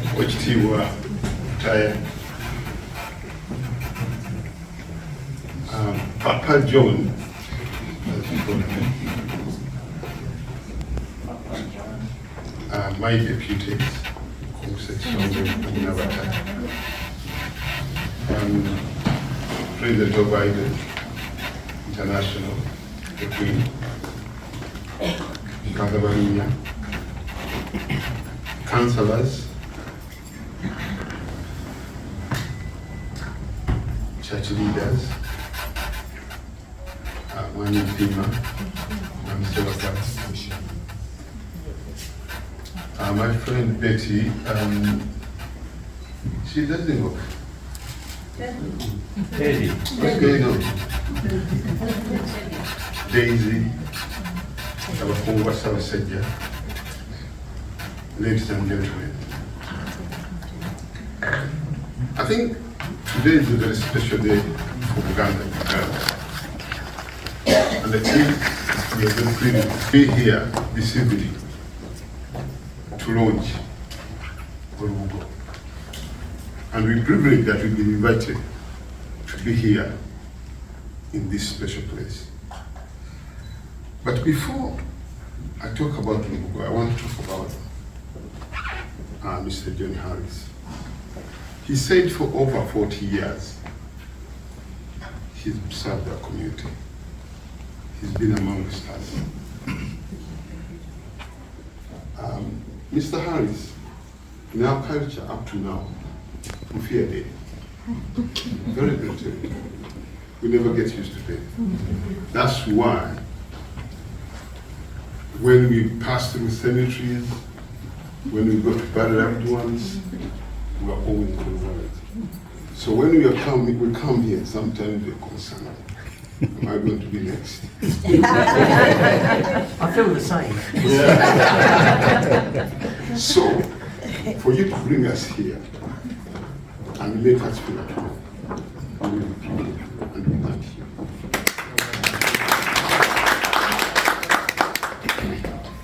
Okwekitiibwa Taya, Papa John, as we call him, my deputies, President of Biden International, the Queen, councillors, church leaders, Mwani Pima, and Ssaalongo. My friend Betty, she doesn't work. Teddy. What's going on? Daisy, Ssaabasajja. Ladies and gentlemen, I think today is a very special day for Uganda. And I think we are very privileged to be here this evening to launch Olubugo. And we're privileged that we've been invited to be here in this special place. But before I talk about Lubugo, I want to talk about Mr. John Harris. He said for over 40 years, he's served our community. He's been amongst us. Mr. Harris, in our culture up to now, we fear death. Very good. We never get used to death. That's why when we pass through cemeteries, when we go to bury loved ones, we are always worried. So when we come here, sometimes we're concerned. Am I going to be next? I feel the same. Yeah. So, for you to bring us here and make us feel at home, we will be pleased and we thank you.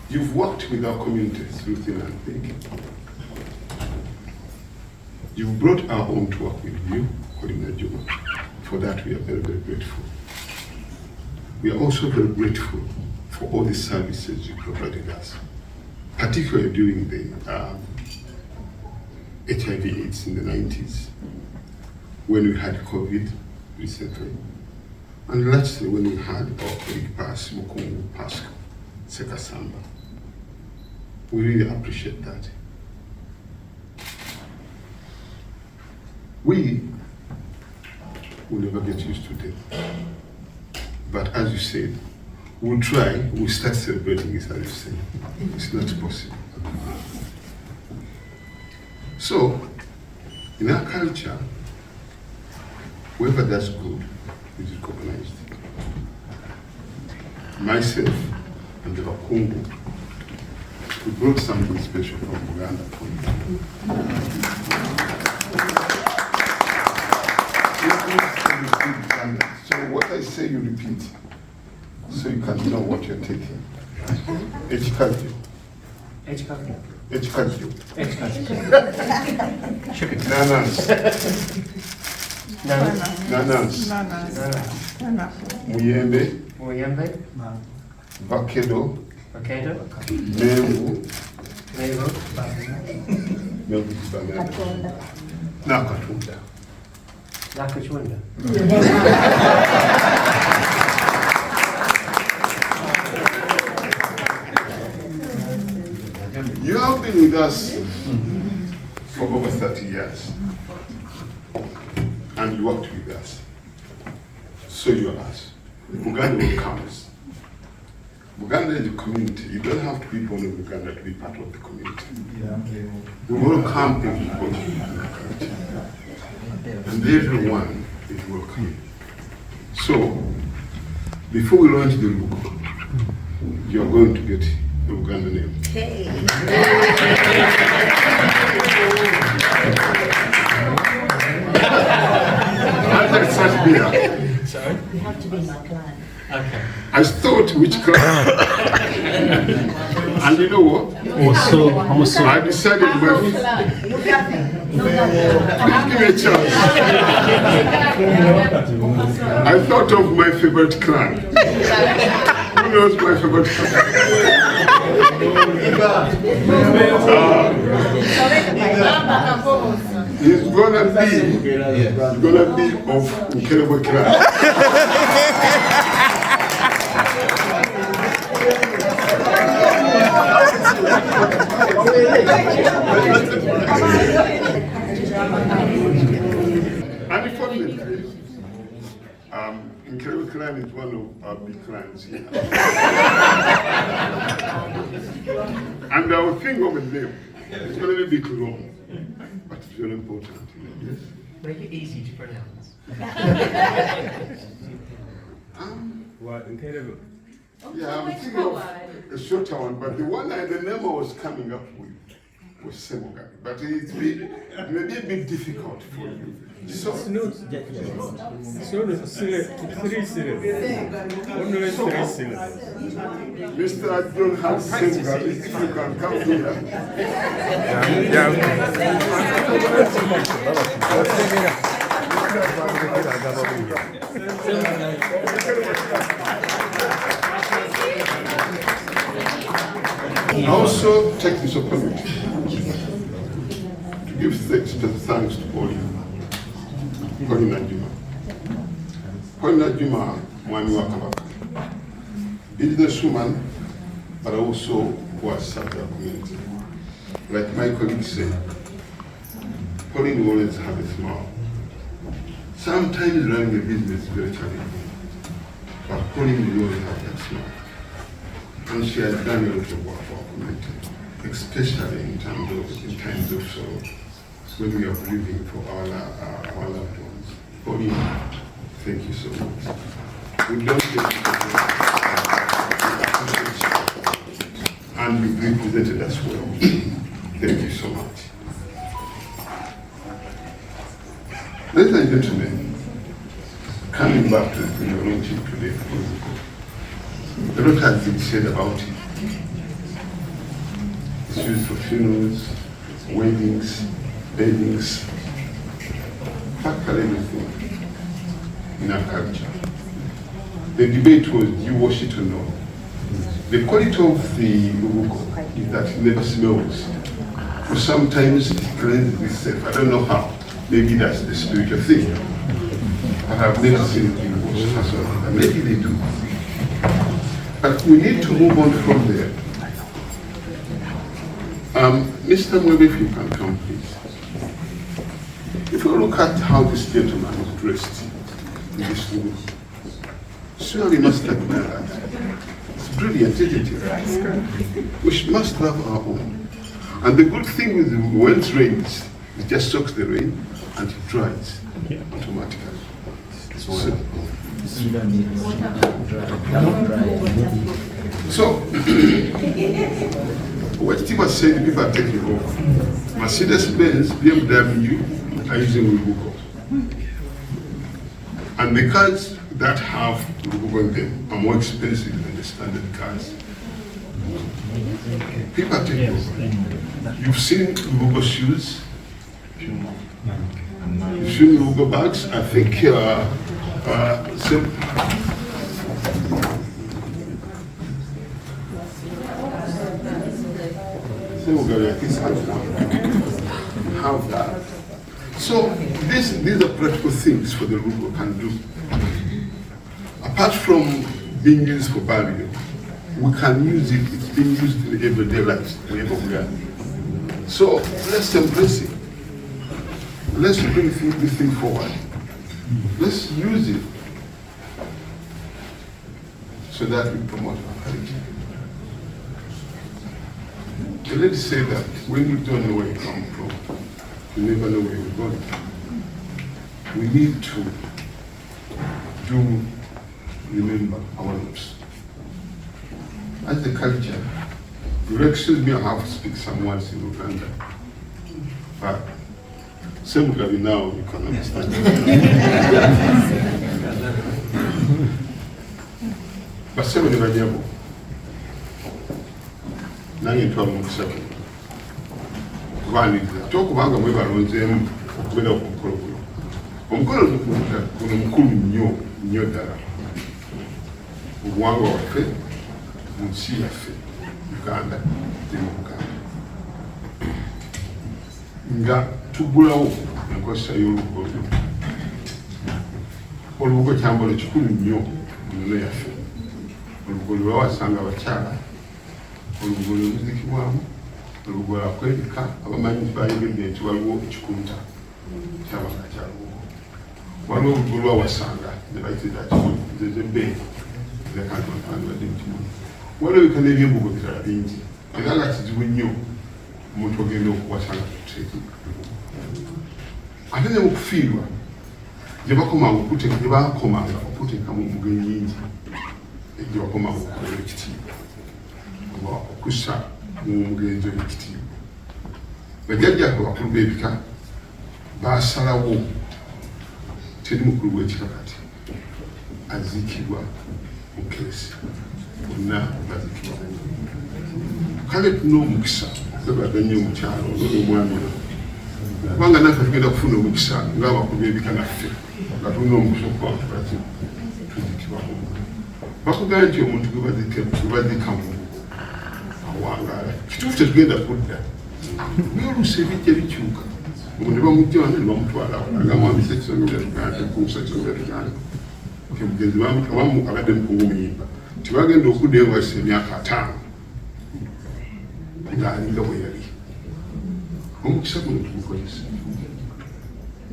You've worked with our communities through thin and thick. You've brought our own to work with you, Pauline Najjuma. For that, we are very, very grateful. We are also very grateful for all the services you provided us, particularly during the HIV/AIDS in the 90s, when we had COVID recently, and lastly when we had our colleague pass, Mukungu Pasco, Sekasamba. We really appreciate that. We will never get used to death. But as you said, we'll try, we'll start celebrating it as you said. It's not possible. So, in our culture, whoever does good is recognized. Myself and the Bakungu, we brought something special from Uganda for you. So what I say you repeat, so you can know what you're taking. Echikadyo. Echikadyo. Echikadyo. Echikadyo. Nanas. Nanas. Nanas. Muyembe. Muyembe. Vakedo. Vakedo. Mengu. Mengu. Mengu kibaganda. Nakatunda. Nakachunda. You have been with us for over 30 years, and you worked with us. So you are us. Uganda will come. Uganda is a community. You don't have to be born in Uganda to be part of the community. We welcome everybody in the country. And everyone is welcome. So, before we launch the Lubugo, you are going to get the Uganda name. Hey. Sorry? You have to be my client. Okay. I thought which club? And you know what? I decided please give me a chance. I thought of my favorite clan. Who knows my favorite clan? He's gonna be of Tuleker'awo clan. And the funny thing is, Tuleker'awo clan is one of our big clans here. And our thing over there is going to be a bit long, but it's very important. Yes? Make it easy to pronounce. Yeah, I'm thinking of a shorter one, but the name I was coming up with was Semoga, but it may be a bit difficult for you. So, It's not three syllables. Only 3 syllables. Mr. John has Semoga, if you can come here. I also take this opportunity to give thanks to Pauline Najjuma. Pauline Najjuma, mwami wa Kabaka. Businesswoman, but also was served our community. Like my colleague said, Pauline will always have a smile. Sometimes running a business is very challenging, but Pauline will always have that smile. And she has done a lot of work for our community, especially in times of sorrow, when we are grieving for our loved ones. Pauline, thank you so much. We don't take it for granted. And you've represented us well. Thank you so much. Ladies and gentlemen, coming back to the launching today for Lubugo, a lot has been said about it. It's used for funerals, weddings, weddings, practically everything in our culture. The debate was, do you wash it or no? The quality of the Lubugo is that it never smells. For sometimes it cleanses itself. I don't know how. Maybe that's the spiritual thing. But I've never seen it being washed personally. Maybe they do. But we need to move on from there. Mr. Mwebe, if you can come, please. If you look at how this gentleman is dressed in this room, surely must admire that. It's brilliant, isn't it? We must have our own. And the good thing with when it rains, it just soaks the rain and it dries automatically. So, what Steve was saying, people are taking over. Mercedes-Benz, BMW are using Lubugo. And the cars that have Lubugo in them are more expensive than the standard cars. People are taking over. You've seen Lubugo shoes. You've seen Lubugo bags. I think have that. So these are practical things for the Lubugo can do. Apart from being used for burial, we can use it. It's being used in everyday life wherever we are. So let's embrace it. Let's bring this thing forward. Let's use it so that we promote our culture. The lady said that when you don't know where you come from, you never know where you're going. We need to remember our roots. As a culture, you excuse me, I have to speak some words in Uganda. But same now, you can understand. But nange ntwala omukisa kubaniriza ate okubanga mwe balonzeemu okubeera ku mukolo guno. Omukolo guno mukulu nnyo ddala mu buwangwa waffe, mu nsi yaffe Uganda ne mu Buganda, nga tuggulawo enkozesa y'olubugo. Olubugo kyambalo kikulu nnyo mu nnono yaffe. Olubugo lwe bawasanga abakyala, olubugo lwe luzikibwamu, olubugo lwakwebika. Abamanyi bayigedde nti waliwo ekikunta kyabanga kya lubugo. Waliwo olubugo lwawasanga ne bayitira zezebbeeyi zekanti badde mukimuno. Waliwo ebika n'ebyembugo birala bingi era nga kizibu nnyo omuntu ogenda okuwasanga tuteeki. Ate ne mu kufiirwa gye bakomanga okuteekamu omugenyi nyingi gye bakomanga okukolera ekitiibwa oba okussa mu mugenzi w'ekitiibwa. Bajjajjaffe bakulu b'ebika basalawo teri mukulu w'ekika kati aziikibwa mu keesi, bonna baziikibwa. Kale tulina omukisa okwebaganya omukyalo olw'omwami kubanga naffe tugenda kufuna omukisa ng'abakulu b'ebika naffe nga tulina omukisa okukwakubaki tuzikibwamu. Bakugamba nti omuntu gwe bazikamu awangaala, kituufu tetugenda kudda naye oluusi ebijja bikyuka. Omu ne bamujja wano ne bamutwalawo agamwambisa ekisonga byatuganda tekuusa ekisonga byatuganda omugenzi abamu abadde mukungu omuyimba tibagenda okuddayo nga wayise emyaka 5 ng'alinga bwe yali. Omukisa guno tugukozesa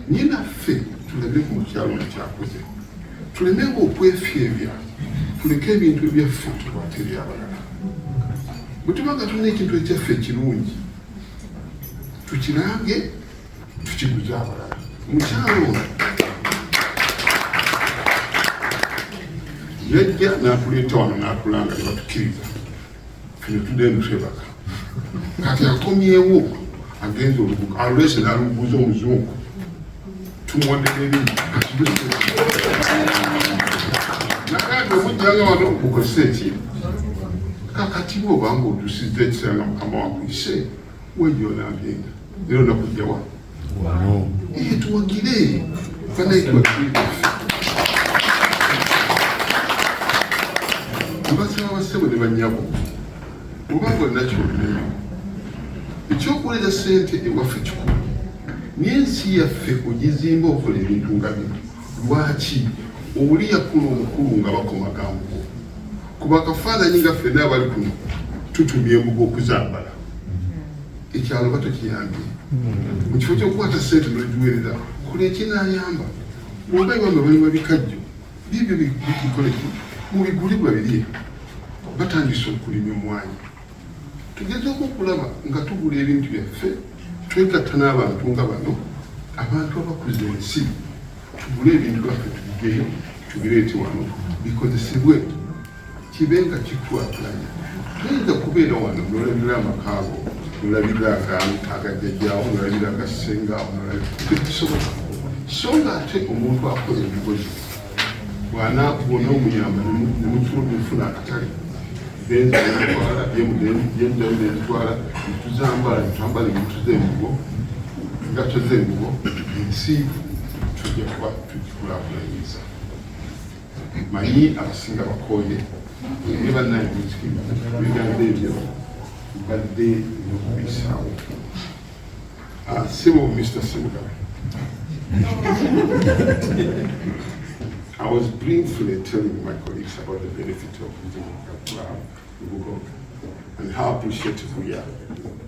naye naffe tulabe ku mukyalo nekyakoze, tulemenga okwefyebya, tuleke ebintu ebyaffe tukwate eri abalala. Bwe tubanga tulina ekintu ekyaffe ekirungi tukirange tukiguze abalala. Mukyalo yajja n'atuleeta wano n'atulanga ne batukkiriza fene tuddeyo netwebaka. Kati akomyewo agenza olubugo alulese n'alubuuza omuzungu tumuwaddeyo nakati omujjanga wano mukozesa ekintu kakati bw'obanga otuusizza ekiseera nga mukama wakuyise wejjoonambyenga era onakujjawa tuwagire fanaye tuwagire abasaba basebo ne banyabo obanga olina kyolinayo ekyokuleeta ssente ewaffe kikulu naye ensi yaffe ogizimba okola ebintu nga bino. Lwaki oli yakula omukulu nga bakomaga mbugo? Kuba akafaananyi nga ffenna abali kuno tutumya embugo okuzambala, ekyalo batokiyambye. Mu kifo ky'okukwata ssente n'ogiweereza kola ekinaayamba. Bw'oba ibanga baliwa bikajjo bibyo bikoleki mubigulibwa biri batandise okulima omwanya. Tugezeeko okulaba nga tugula ebintu byaffe twegatta n'abantu nga bano abantu abakuza ensi, tugule ebintu byaffe tubigeyo tubireete wano bikozesebwe kibe nga kikwatanye. Tuyinza kubeera wano n'olabira amakaago, n'olabira agajjajjaawo, n'olabira agassengaawo, tekisoboka. So nga ate omuntu akola ebigozi bw'ona omuyamba ne mufuna akatale benza netwala yenjayo netwala netuzambala netwambala ebintu z'embugo engato z'embugo, ensi tujja kuba tugikulaakulanyiza. Manyi abasinga bakooye ne bannaye ebigambo ebyo badde n'okubisaawo. Sibo Mr. Simugaba, I was briefly telling my colleagues about the benefit of Lubugo and how appreciative we are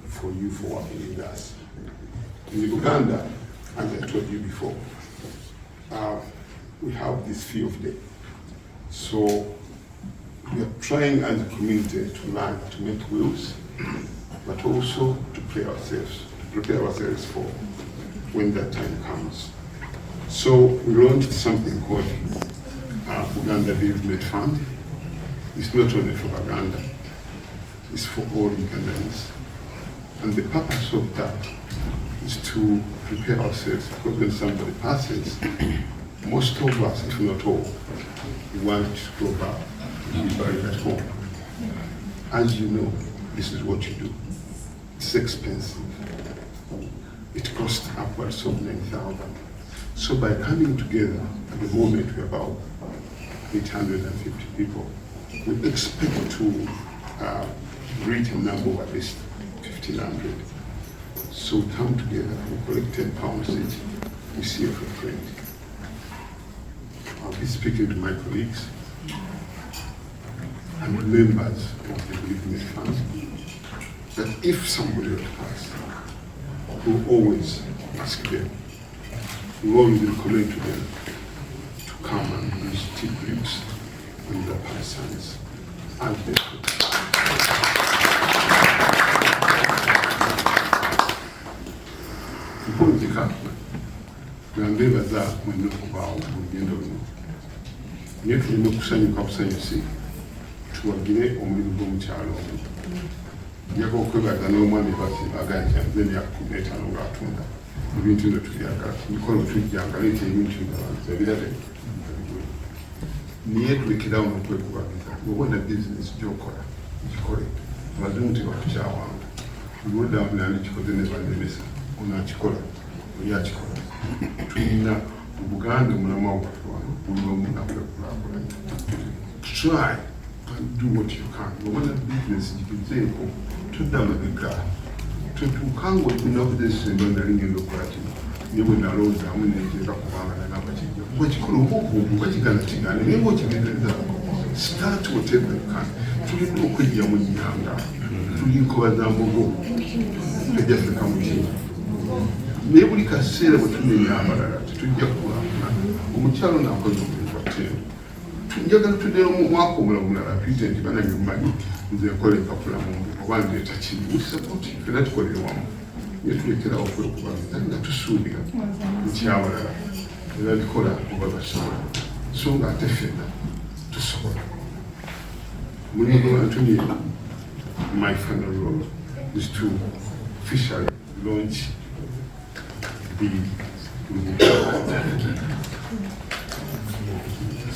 for you for working with us. In Uganda, as I told you before, we have this fear of death. So we are trying as a community to learn to make wills, but also to prepare ourselves for when that time comes. So we launched something called Uganda Bereavement Fund. It's not only for Uganda, it's for all Ugandans. And the purpose of that is to prepare ourselves, because when somebody passes, most of us, if not all, want to go back to be buried at home. As you know, this is what you do. It's expensive. It costs upwards of 9,000. So by coming together, at the moment we're about 850 people, we expect to reach a number of at least 1,500. So we come together, we collect £10 each, we see a friend. I'll be speaking to my colleagues and members of the bereavement fund that if somebody were to pass, we'll always ask them, we'll always recommend to them to come and use tea bricks on their persons as they could. Mpulizika nga ndeebaza mwenna okubaawo mu lugendo luno naye tulina okusanyuka busanyusi tuwagire omulimu gw'omukyalo omwo. Njagala okwebaza n'omwami baganja nze emyaka 15 ng'atunda ebintu bino tubyagala mikolo tujjanga leeta ebintu ebirala naye tulekerawo n'okwekubagiza obona bizinesi gy'okola gikole abazungu tebatukyawanga olwoddamu nandi kikoze ne banemesa onakikola oli akikola tulina mu Buganda omulama waffe wano buli omu nakwekulakulanya try and do what you can obona bizinesi gigezeeko tudda mabega tetuukanga ennaku zesemba nali ngenda okukola kino naye bwe nalowoozamu nenteeka kubanga nagamba kijja kuba kikola oba okuba kigana kigaane naye nga okigenderezaako start whatever you can. Tulina okwejjamu ennyanga tuli nkoba za mbogo tejjafeka mu kino naye buli kaseera bwe tunenya abalala tetujja kukulaakulana. Omukyalo naakoze omulimu gwa ttendo njagala tuddeo mu mwaka omulala mulala tuyite nti banange mumanyi nze nkola empapula mu oba ndeeta kiri usapoti fena tukolere wamu naye tulekerawo okwekubagiza nga tusuubira nkyawalala era bikola oba basobola so nga ate fena tusobola. Mulimu gwebantu nye my final role is to officially launch the Lubugo.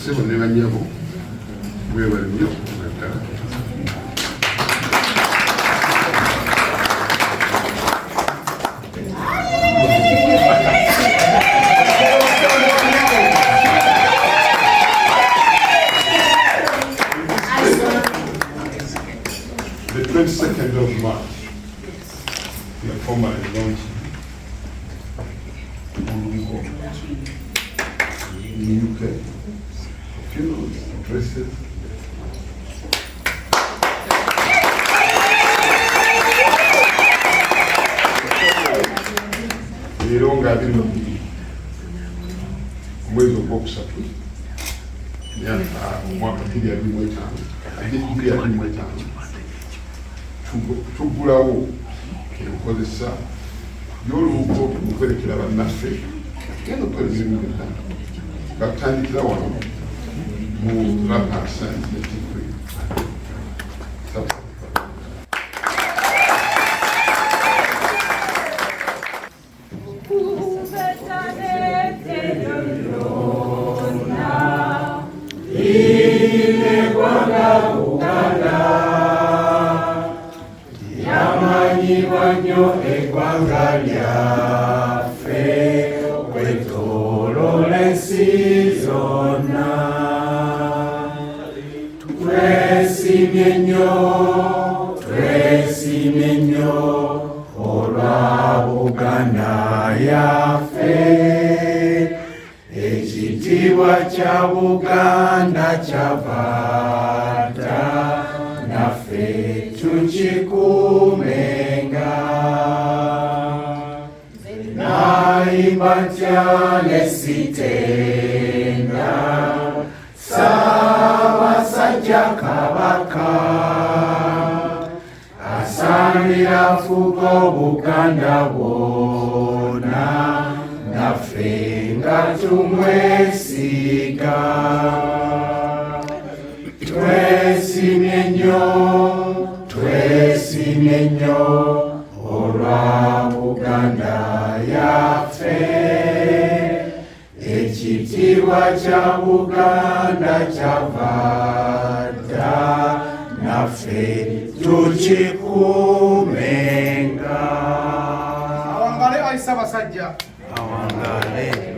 Sebo ne banyabo mwebale nnyo naddala. The 22nd of March, we are formally launching Olubugo in the UK. Funerals, dresses. Leero nga bino omwezi ogwokusatu omwaka 2025 tugulawo enkozesa y'Olubugo okwerekera bannaffe genda okukola emirimu gyonna nga tutandikira wano mu Barkcloth ne tukole. Ekitiibwa kya Buganda kyavata naffe tukikuumenga. Nayimba ntya ne sitenga Ssaabasajja Kabaka asambira fuga Obuganda bwonna naffe nga tumwesiga. Twesimye nnyo olwa Buganda yaffe. Ekitiibwa kya Buganda kyavata naffe tukikuumenga. kumenga. Awangale ayi Ssaabasajja. Awangale.